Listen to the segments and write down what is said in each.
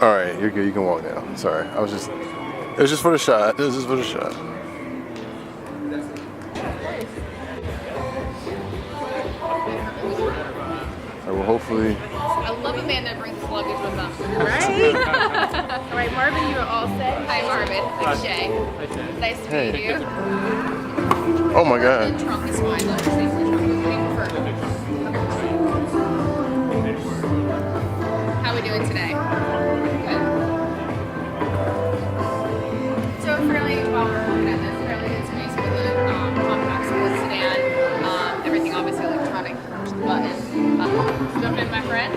All right, you're good. You can walk now. Sorry, it was just for the shot. This is for the shot. All right, well, hopefully. I love a man that brings luggage with them. Right? All right, Marvin, you are all set. Hi, Marvin. I'm Shay. Hi, Shay. Nice to meet you. Oh my God. The trunk is fine. Though. Stay in the trunk. What do you prefer? How are we doing today? Good. So fairly well, we're looking at this fairly good space for the compact sports sedan. Everything obviously electronic, push the button. Jump in, my friend.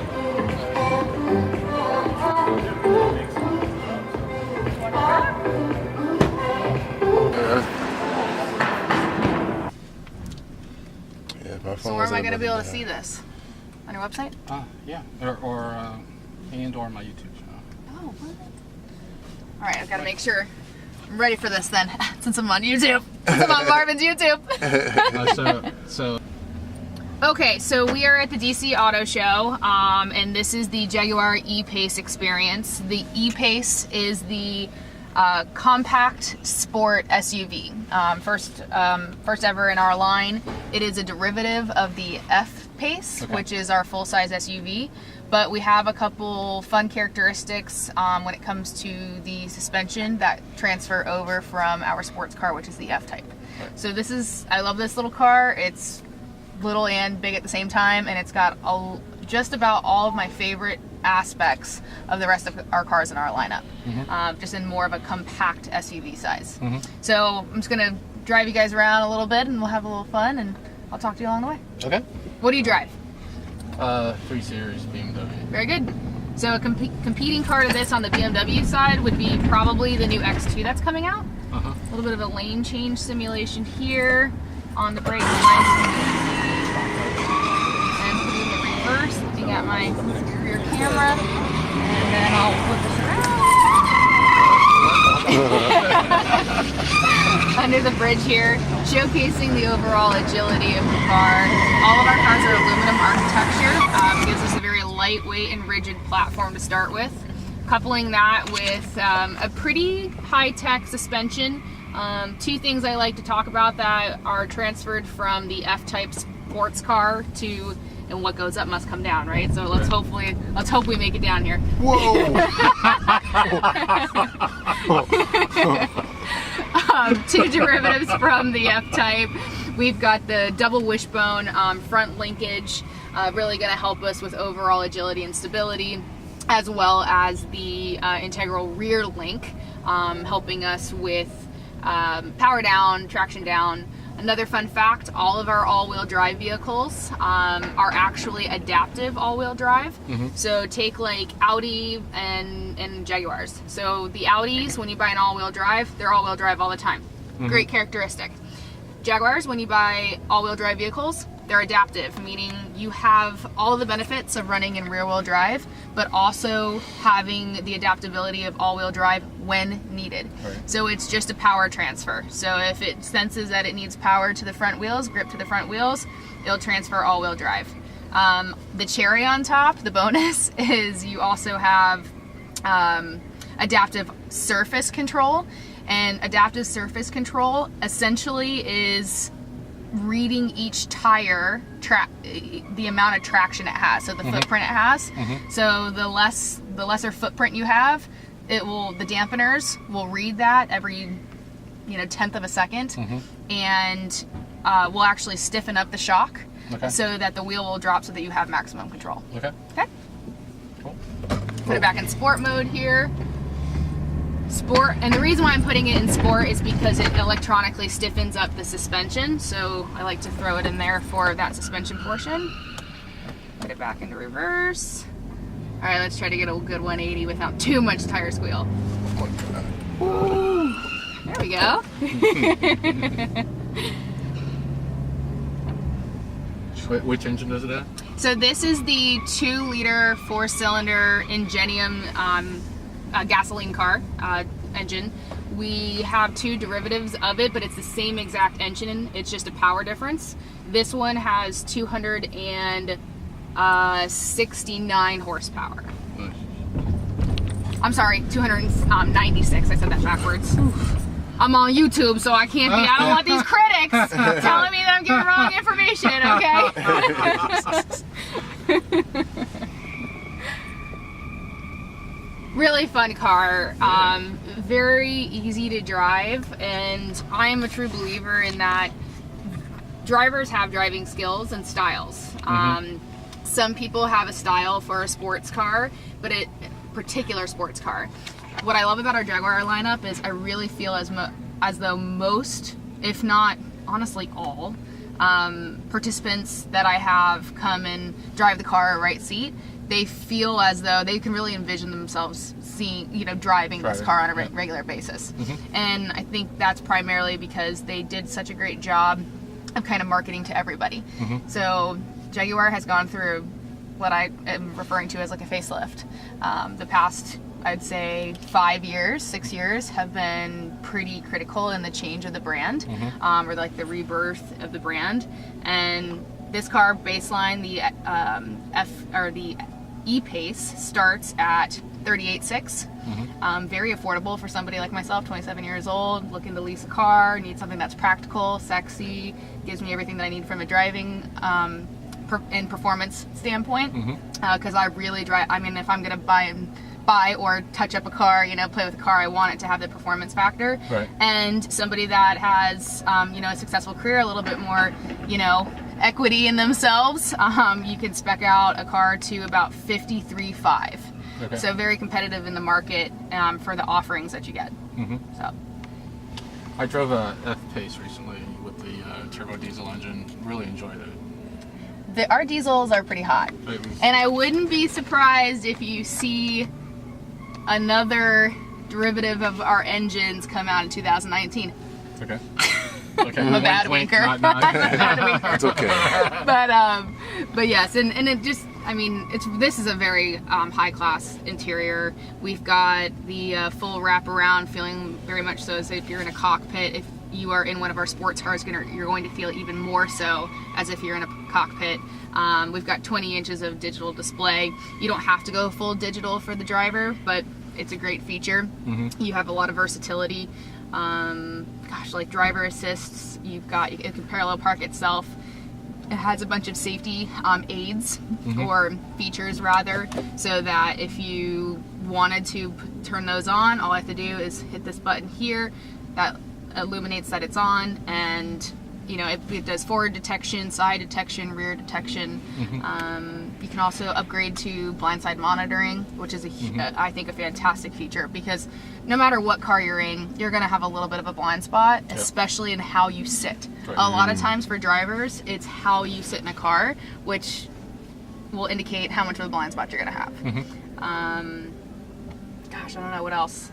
So where am I going to be able to see this? On your website? Yeah, or my YouTube channel. Oh, what? All right, I've got to make sure I'm ready for this then, since I'm on YouTube. Since I'm on Marvin's YouTube. Okay, so we are at the DC Auto Show, and this is the Jaguar E-Pace Experience. The E-Pace is the compact sport SUV. First ever in our line. It is a derivative of the F-Pace, okay, which is our full-size SUV. But we have a couple fun characteristics when it comes to the suspension that transfer over from our sports car, which is the F-Type. Right. So this is, I love this little car. It's little and big at the same time, and it's got just about all of my favorite aspects of the rest of our cars in our lineup, just in more of a compact SUV size. So I'm just gonna drive you guys around a little bit, and we'll have a little fun, and I'll talk to you along the way. Okay. What do you drive? 3 Series BMW. Very good. So a competing car to this on the BMW side would be probably the new X2 that's coming out. A little bit of a lane change simulation here on the brake, nice and putting the reverse, looking at my rear camera, and then I'll flip this around. Under the bridge here, showcasing the overall agility of the car. All of our cars are aluminum architecture. Gives us a very lightweight and rigid platform to start with. Coupling that with a pretty high-tech suspension. Two things I like to talk about that are transferred from the F-Type sports car to, and what goes up must come down, right? So let's hope we make it down here. Whoa! Two derivatives from the F-Type. We've got the double wishbone front linkage, really going to help us with overall agility and stability, as well as the integral rear link, helping us with power down, traction down. Another fun fact, all of our all-wheel drive vehicles are actually adaptive all-wheel drive. So take like Audi and Jaguars. So the Audis, when you buy an all-wheel drive, they're all-wheel drive all the time. Great characteristic. Jaguars, when you buy all-wheel drive vehicles, they're adaptive, meaning you have all of the benefits of running in rear-wheel drive, but also having the adaptability of all-wheel drive when needed. Right. So it's just a power transfer. So if it senses that it needs power to the front wheels, grip to the front wheels, it'll transfer all-wheel drive. The cherry on top, the bonus, is you also have adaptive surface control. And adaptive surface control essentially is reading each tire the amount of traction it has, so the footprint it has. So the lesser footprint you have, the dampeners will read that every tenth of a second, and will actually stiffen up the shock, so that the wheel will drop so that you have maximum control. Okay. Cool. Put it back in sport mode here. Sport, and the reason why I'm putting it in sport is because it electronically stiffens up the suspension, so I like to throw it in there for that suspension portion. Put it back into reverse. All right, let's try to get a good 180 without too much tire squeal. Ooh, there we go. Which engine does it have? So this is the 2-liter 4-cylinder Ingenium gasoline car engine. We have two derivatives of it, but it's the same exact engine. It's just a power difference. This one has 269 horsepower. I'm sorry, 296. I said that backwards. I'm on YouTube, so I can't be. I don't want these critics telling me that I'm giving wrong information, okay? Really fun car, very easy to drive, and I am a true believer in that drivers have driving skills and styles. Some people have a style for a sports car, but a particular sports car. What I love about our Jaguar lineup is I really feel as though most, if not honestly all, participants that I have come and drive the car a right seat, they feel as though they can really envision themselves driving this car on a regular basis. And I think that's primarily because they did such a great job of kind of marketing to everybody. So Jaguar has gone through what I am referring to as like a facelift. The past, I'd say 5 years, 6 years have been pretty critical in the change of the brand, or like the rebirth of the brand. And this car baseline, the E-Pace, starts at $38,600. Very affordable for somebody like myself, 27 years old, looking to lease a car, need something that's practical, sexy, gives me everything that I need from a driving and performance standpoint. Because I really drive. I mean, if I'm gonna buy or touch up a car, play with a car, I want it to have the performance factor. And somebody that has, a successful career, a little bit more, equity in themselves, you can spec out a car to about $53,500. So very competitive in the market for the offerings that you get. So I drove a F-Pace recently with the turbo diesel engine. Really enjoyed it. our diesels are pretty hot. And I wouldn't be surprised if you see another derivative of our engines come out in 2019. Okay. Okay. I'm a bad winker. It's okay. But yes, and it just, I mean, this is a very high class interior. We've got the full wraparound feeling, very much so as if you're in a cockpit. If you are in one of our sports cars, you're going to feel even more so as if you're in a cockpit. We've got 20 inches of digital display. You don't have to go full digital for the driver, but it's a great feature. Mm-hmm. You have a lot of versatility. Like driver assists, it can parallel park itself. It has a bunch of safety aids, mm-hmm. or features rather, so that if you wanted to turn those on, all I have to do is hit this button here that illuminates that it's on, and it does forward detection, side detection, rear detection. Mm-hmm. You can also upgrade to blindside monitoring, which is I think a fantastic feature, because no matter what car you're in, you're going to have a little bit of a blind spot, yep. especially in how you sit. Right. A lot of times for drivers, it's how you sit in a car, which will indicate how much of a blind spot you're going to have. Mm-hmm. I don't know what else.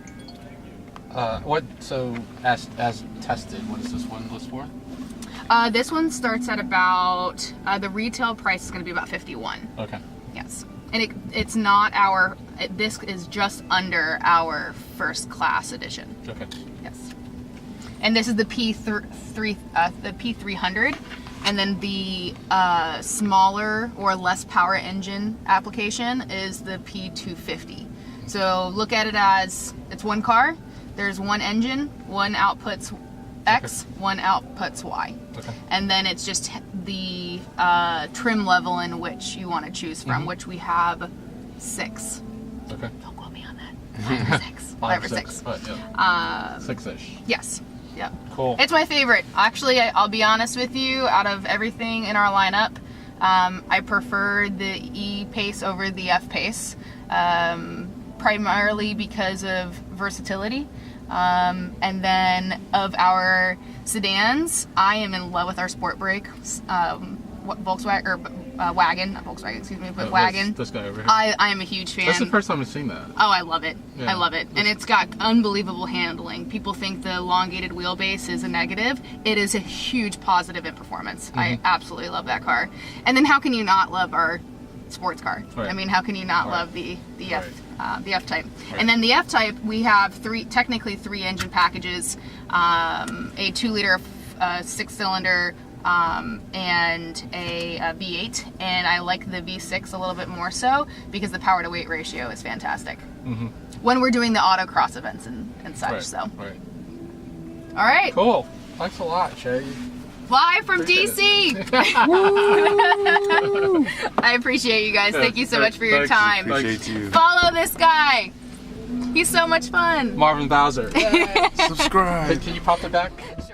So as tested, what is this one list for? This one starts at about, the retail price is going to be about $51. Okay. Yes. And it's not this is just under our first class edition. Okay. Yes. And this is the P300, and then the smaller or less power engine application is the P250. So look at it as it's one car. There's one engine, one outputs X, okay. one outputs Y. Okay. And then it's just the trim level in which you want to choose from, mm-hmm. which we have 6. Okay. Don't quote me on that. 5 or 6. 5 or 6. Yeah. 6-ish. Yes. Yeah. Cool. It's my favorite. Actually, I'll be honest with you, out of everything in our lineup, I prefer the E-Pace over the F-Pace, primarily because of versatility. And then of our sedans, I am in love with our Sport Brake Volkswagen, or wagon, not Volkswagen, excuse me, but wagon. This guy over here. I am a huge fan. That's the first time I've seen that. Oh, I love it. Yeah. I love it. And it's got unbelievable handling. People think the elongated wheelbase is a negative. It is a huge positive in performance. Mm-hmm. I absolutely love that car. And then how can you not love our sports car? Right. I mean, how can you not love the F? The F-Type. Right. And then the F-Type, we have technically three engine packages, a 2-liter 6-cylinder and a V8, and I like the V6 a little bit more so because the power to weight ratio is fantastic when we're doing the autocross events and such. Right, So, right. all right, Cool. Thanks a lot, Shay. fly from Appreciate DC. I appreciate you guys. Thank you so much for your Thank you. time. Appreciate you. Follow this guy. He's so much fun. Marvin Bowser. Subscribe. Can you pop it back? Sure.